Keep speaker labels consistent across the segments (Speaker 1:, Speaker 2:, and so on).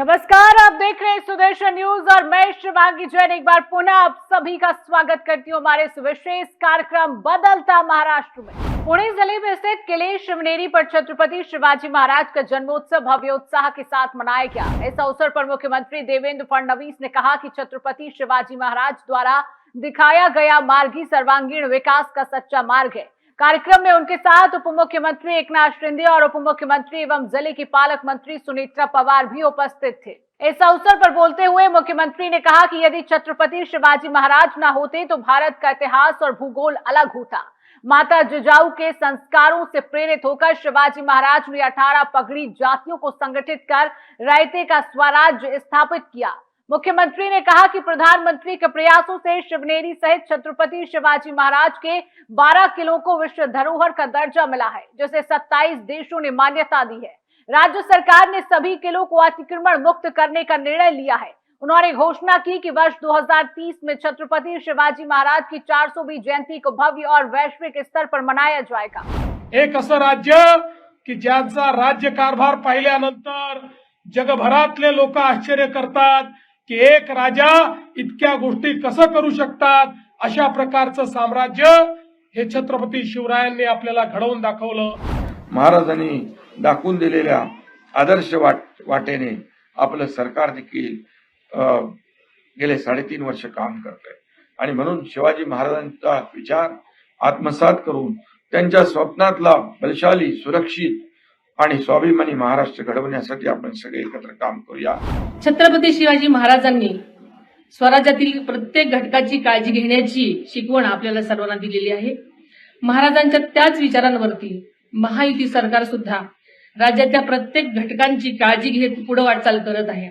Speaker 1: नमस्कार, आप देख रहे हैं सुदर्शन न्यूज और मैं शिवांगी जैन एक बार पुनः आप सभी का स्वागत करती हूँ हमारे इस विशेष कार्यक्रम बदलता महाराष्ट्र में। पुणे जिले में स्थित किले शिवनेरी पर छत्रपति शिवाजी महाराज का जन्मोत्सव भव्य उत्साह के साथ मनाया गया। इस अवसर पर मुख्यमंत्री देवेंद्र फडणवीस ने कहा कि छत्रपति शिवाजी महाराज द्वारा दिखाया गया मार्ग ही सर्वांगीण विकास का सच्चा मार्ग है। कार्यक्रम में उनके साथ उप मुख्यमंत्री एकनाथ शिंदे और उप मुख्यमंत्री एवं जिले की पालक मंत्री सुनेत्रा पवार भी उपस्थित थे। इस अवसर पर बोलते हुए मुख्यमंत्री ने कहा कि यदि छत्रपति शिवाजी महाराज न होते तो भारत का इतिहास और भूगोल अलग होता। माता जिजाऊ के संस्कारों से प्रेरित होकर शिवाजी महाराज ने 18 पगड़ी जातियों को संगठित कर रायते का स्वराज्य स्थापित किया। मुख्यमंत्री ने कहा कि प्रधानमंत्री के प्रयासों से शिवनेरी सहित छत्रपति शिवाजी महाराज के 12 किलों को विश्व धरोहर का दर्जा मिला है, जिसे 27 देशों ने मान्यता दी है। राज्य सरकार ने सभी किलों को अतिक्रमण मुक्त करने का निर्णय लिया है। उन्होंने घोषणा की कि वर्ष 2030 में छत्रपति शिवाजी महाराज की 400वीं जयंती को भव्य और वैश्विक स्तर पर मनाया जाएगा।
Speaker 2: एक असं राज्य की ज्यांचा राज्य कारभार पाहिल्यानंतर जगभरातले लोक आश्चर्य करतात की एक राजा इतक्या गोष्टी कसं करू शकतात। अशा प्रकारचं साम्राज्य हे छत्रपती शिवरायांनी आपल्याला घडवून दाखवलं।
Speaker 3: महाराजांनी दाखवून दिलेल्या आदर्श वाटेने आपलं सरकार देखील गेले 3.5 वर्ष काम करतंय आणि म्हणून शिवाजी महाराजांचा विचार आत्मसात करून त्यांच्या स्वप्नातला बलशाली, सुरक्षित आणि स्वाभिमानी महाराष्ट्र घडवण्यासाठी आपण सगळे एकत्र काम करूया।
Speaker 4: छत्रपती शिवाजी महाराजांनी स्वराज्यातील प्रत्येक घटकाची काळजी घेण्याची शिकवण आपल्याला सर्वांना दिलेली आहे। महाराजांच्या त्याच विचारांवरती महायुती सरकार सुद्धा राज्याच्या प्रत्येक घटकांची काळजी घेत पुढे वाटचाल करत आहे।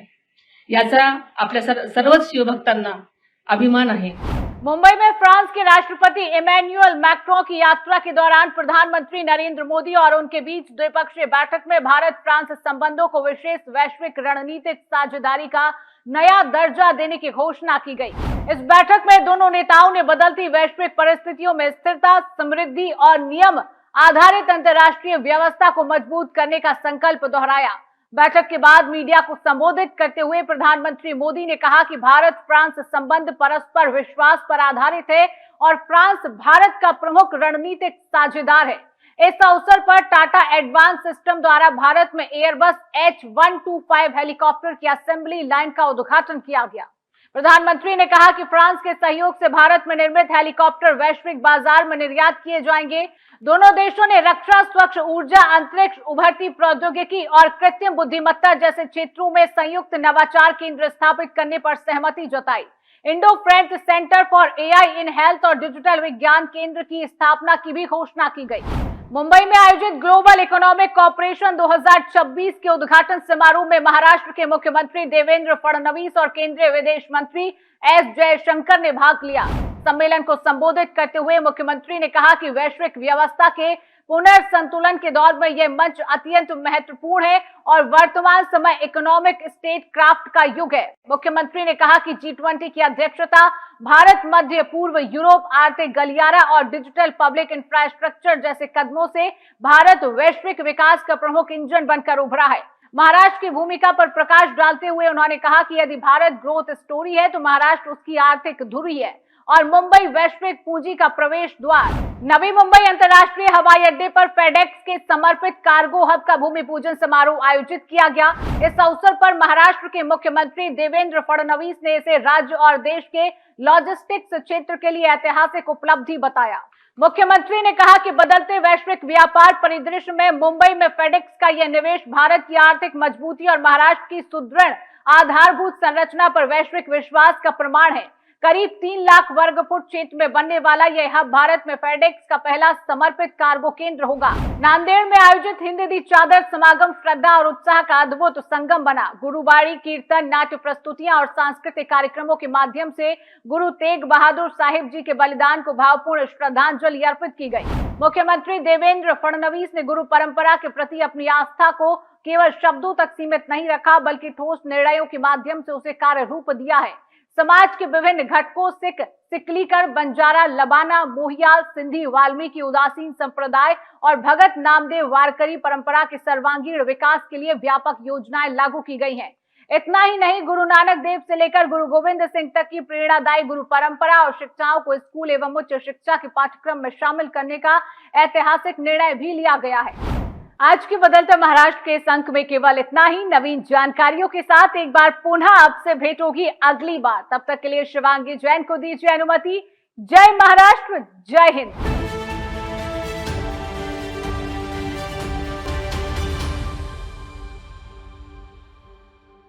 Speaker 4: याचा आपल्या सर्वच शिवभक्तांना अभिमान आहे।
Speaker 1: मुंबई में फ्रांस के राष्ट्रपति इमैनुअल मैक्रों की यात्रा के दौरान प्रधानमंत्री नरेंद्र मोदी और उनके बीच द्विपक्षीय बैठक में भारत फ्रांस संबंधों को विशेष वैश्विक रणनीतिक साझेदारी का नया दर्जा देने की घोषणा की गई। इस बैठक में दोनों नेताओं ने बदलती वैश्विक परिस्थितियों में स्थिरता, समृद्धि और नियम आधारित अंतर्राष्ट्रीय व्यवस्था को मजबूत करने का संकल्प दोहराया। बैठक के बाद मीडिया को संबोधित करते हुए प्रधानमंत्री मोदी ने कहा कि भारत फ्रांस संबंध परस्पर विश्वास पर आधारित है और फ्रांस भारत का प्रमुख रणनीतिक साझेदार है। इस अवसर पर टाटा एडवांस सिस्टम द्वारा भारत में एयरबस H125 हेलीकॉप्टर की असेंबली लाइन का उद्घाटन किया गया। प्रधानमंत्री ने कहा कि फ्रांस के सहयोग से भारत में निर्मित हेलीकॉप्टर वैश्विक बाजार में निर्यात किए जाएंगे। दोनों देशों ने रक्षा, स्वच्छ ऊर्जा, अंतरिक्ष, उभरती प्रौद्योगिकी और कृत्रिम बुद्धिमत्ता जैसे क्षेत्रों में संयुक्त नवाचार केंद्र स्थापित करने पर सहमति जताई। Indo French centre for AI in health और डिजिटल विज्ञान केंद्र की स्थापना की भी घोषणा की गई। मुंबई में आयोजित ग्लोबल इकोनॉमिक कॉपरेशन 2026 के उद्घाटन समारोह में महाराष्ट्र के मुख्यमंत्री देवेंद्र फडणवीस और केंद्रीय विदेश मंत्री एस जयशंकर ने भाग लिया। सम्मेलन को संबोधित करते हुए मुख्यमंत्री ने कहा कि वैश्विक व्यवस्था के पुनर्संतुलन के दौर में यह मंच अत्यंत महत्वपूर्ण है और वर्तमान समय इकोनॉमिक स्टेट क्राफ्ट का युग है। मुख्यमंत्री ने कहा कि G20 की अध्यक्षता भारत मध्य पूर्व यूरोप आर्थिक गलियारा और डिजिटल पब्लिक इंफ्रास्ट्रक्चर जैसे कदमों से भारत वैश्विक विकास का प्रमुख इंजन बनकर उभरा है। महाराष्ट्र की भूमिका पर प्रकाश डालते हुए उन्होंने कहा कि यदि भारत ग्रोथ स्टोरी है तो महाराष्ट्र उसकी आर्थिक धुरी है और मुंबई वैश्विक पूंजी का प्रवेश द्वार। नवी मुंबई अंतर्राष्ट्रीय हवाई अड्डे पर फेडेक्स के समर्पित कार्गो हब का भूमि पूजन समारोह आयोजित किया गया। इस अवसर पर महाराष्ट्र के मुख्यमंत्री देवेंद्र फडणवीस ने इसे राज्य और देश के लॉजिस्टिक्स क्षेत्र के लिए ऐतिहासिक उपलब्धि बताया। मुख्यमंत्री ने कहा कि बदलते वैश्विक व्यापार परिदृश्य में मुंबई में फेडेक्स का यह निवेश भारत की आर्थिक मजबूती और महाराष्ट्र की सुदृढ़ आधारभूत संरचना पर वैश्विक विश्वास का प्रमाण है। करीब 3 लाख वर्ग फुट क्षेत्र में बनने वाला यह हब भारत में फेडेक्स का पहला समर्पित कार्गो केंद्र होगा। नांदेड़ में आयोजित हिंदी चादर समागम श्रद्धा और उत्साह का अद्भुत संगम बना। गुरुबाणी, कीर्तन, नाट्य प्रस्तुतियां और सांस्कृतिक कार्यक्रमों के माध्यम से गुरु तेग बहादुर साहिब जी के बलिदान को भावपूर्ण श्रद्धांजलि अर्पित की गई। मुख्यमंत्री देवेंद्र फडणवीस ने गुरु परंपरा के प्रति अपनी आस्था को केवल शब्दों तक सीमित नहीं रखा, बल्कि ठोस निर्णयों के माध्यम से उसे कार्य रूप दिया है। समाज के विभिन्न घटकों सिकलीकर, बंजारा, लबाना, मोहियाल, सिंधी, वाल्मीकि, उदासीन संप्रदाय और भगत नामदेव वारकरी परंपरा के सर्वांगीण विकास के लिए व्यापक योजनाएं लागू की गई हैं। इतना ही नहीं, गुरु नानक देव से लेकर गुरु गोविंद सिंह तक की प्रेरणादायी गुरु परंपरा और शिक्षाओं को स्कूल एवं उच्च शिक्षा के पाठ्यक्रम में शामिल करने का ऐतिहासिक निर्णय भी लिया गया है। आज के बदलते महाराष्ट्र के इस अंक में केवल इतना ही। नवीन जानकारियों के साथ एक बार पुनः आपसे भेंट होगी अगली बार। तब तक के लिए शिवांगी जैन को दीजिए अनुमति। जय महाराष्ट्र, जय हिंद।